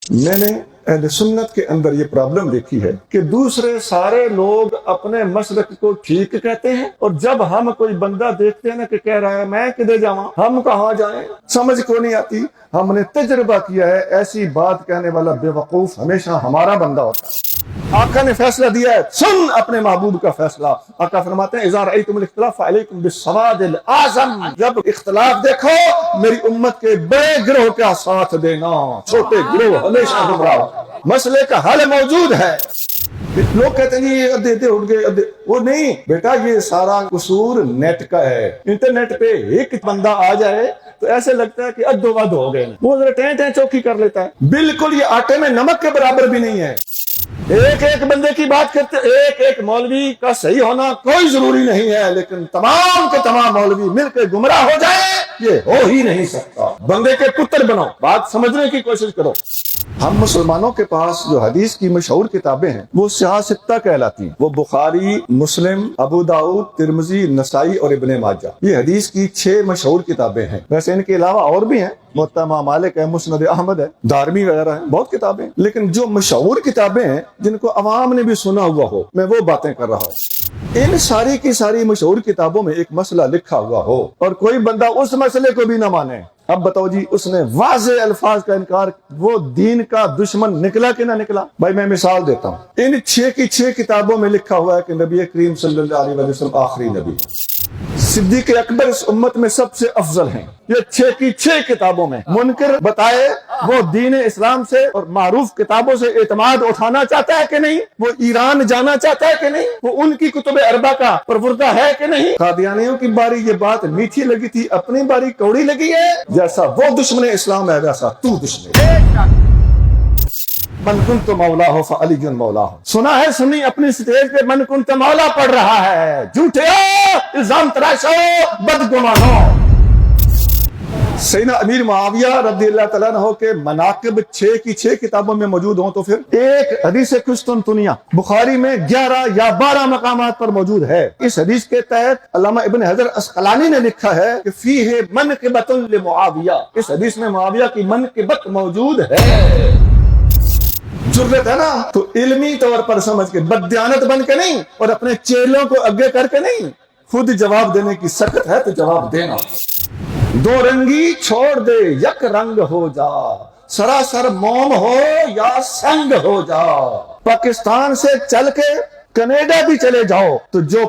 میں نے اہل سنت کے اندر یہ پرابلم دیکھی ہے کہ دوسرے سارے لوگ اپنے مسلک کو ٹھیک کہتے ہیں، اور جب ہم کوئی بندہ دیکھتے ہیں نا کہ کہہ رہا ہے میں کدھر جاؤں، ہم کہاں جائیں، سمجھ کو نہیں آتی۔ ہم نے تجربہ کیا ہے ایسی بات کہنے والا بے وقوف ہمیشہ ہمارا بندہ ہوتا ہے۔ آقا نے فیصلہ دیا ہے، سن اپنے محبوب کا فیصلہ۔ آقا فرماتے ہیں اذا رأیتم الاختلاف فعلیکم بالسواد الاعظم، جب اختلاف دیکھو میری امت کے بڑے گروہ کا ساتھ دینا، چھوٹے گروہ ہمیشہ گمراہ۔ مسئلے کا حل موجود ہے۔ لوگ کہتے ہیں یہ ادھے اٹھ گئے، وہ نہیں بیٹا، یہ سارا قصور نیٹ کا ہے۔ انٹرنیٹ پہ ایک بندہ آ جائے تو ایسے لگتا ہے کہ ادو ود ہو گئے، وہ ذرا ٹیں ٹیں چوکی کر لیتا ہے۔ بالکل یہ آٹے میں نمک کے برابر بھی نہیں ہے۔ ایک ایک بندے کی بات کرتے، ایک ایک مولوی کا صحیح ہونا کوئی ضروری نہیں ہے، لیکن تمام کے تمام مولوی مل کے گمراہ ہو جائیں یہ ہو ہی نہیں سکتا۔ بندے کے پتر بنو، بات سمجھنے کی کوشش کرو۔ ہم مسلمانوں کے پاس جو حدیث کی مشہور کتابیں ہیں وہ سیاہ ستہ کہلاتی ہیں، وہ بخاری، مسلم، ابو داؤد، ترمذی، نسائی اور ابن ماجہ۔ یہ حدیث کی 6 مشہور کتابیں ہیں۔ ویسے ان کے علاوہ اور بھی ہیں، موطا امام مالک ہے، مسند احمد ہے، دارمی وغیرہ ہیں، بہت کتابیں ہیں، لیکن جو مشہور کتابیں ہیں جن کو عوام نے بھی سنا ہوا ہو، میں وہ باتیں کر رہا ہوں۔ ان ساری کی ساری مشہور کتابوں میں ایک مسئلہ لکھا ہوا ہو اور کوئی بندہ اس مسئلے کو بھی نہ مانے، اب بتاؤ جی اس نے واضح الفاظ کا انکار، وہ دین کا دشمن نکلا کہ نہ نکلا؟ بھائی میں مثال دیتا ہوں، ان 6 کی 6 کتابوں میں لکھا ہوا ہے کہ نبی کریم صلی اللہ علیہ وسلم آخری نبی، صدیق اکبر اس امت میں سب سے افضل ہیں۔ یہ 6 کی 6 کتابوں میں منکر بتائے وہ دین اسلام سے اور معروف کتابوں سے اعتماد اٹھانا چاہتا ہے کہ نہیں، وہ ایران جانا چاہتا ہے کہ نہیں، وہ ان کی کتب اربع کا پروردہ ہے کہ نہیں۔ قادیانیوں کی باری یہ بات میٹھی لگی تھی، اپنی باری کوڑی لگی ہے۔ جیسا وہ دشمن اسلام ہے ویسا تو دشمن۔ من کنت مولا ہو فعلی مولا ہو، سنا ہے سنی اپنی سٹیج پہ من کنت مولا پڑھ رہا ہے، جھوٹے ہو، الزام تراشو، بدگمانو۔ سیدنا امیر معاویہ رضی اللہ تعالیٰ عنہ کے مناقب 6 کی 6 کتابوں میں موجود ہوں تو پھر ایک حدیث قسطنطنیہ بخاری میں 11 یا 12 مقامات پر موجود ہے۔ اس حدیث کے تحت علامہ ابن حجر عسقلانی نے لکھا ہے کہ فیہ منقبۃ لمعاویہ، اس حدیث میں معاویہ کی منقبت موجود ہے۔ جرت ہے نا تو علمی طور پر سمجھ کے، بددیانت بن کے نہیں اور اپنے چیلوں کو آگے کر کے نہیں، خود جواب دینے کی سخت ہے تو جواب دینا۔ دو رنگی چھوڑ دے یک رنگ ہو جا، سراسر موم ہو یا سنگ ہو جا، پاکستان سے چل کے کینیڈا بھی چلے جاؤ تو جو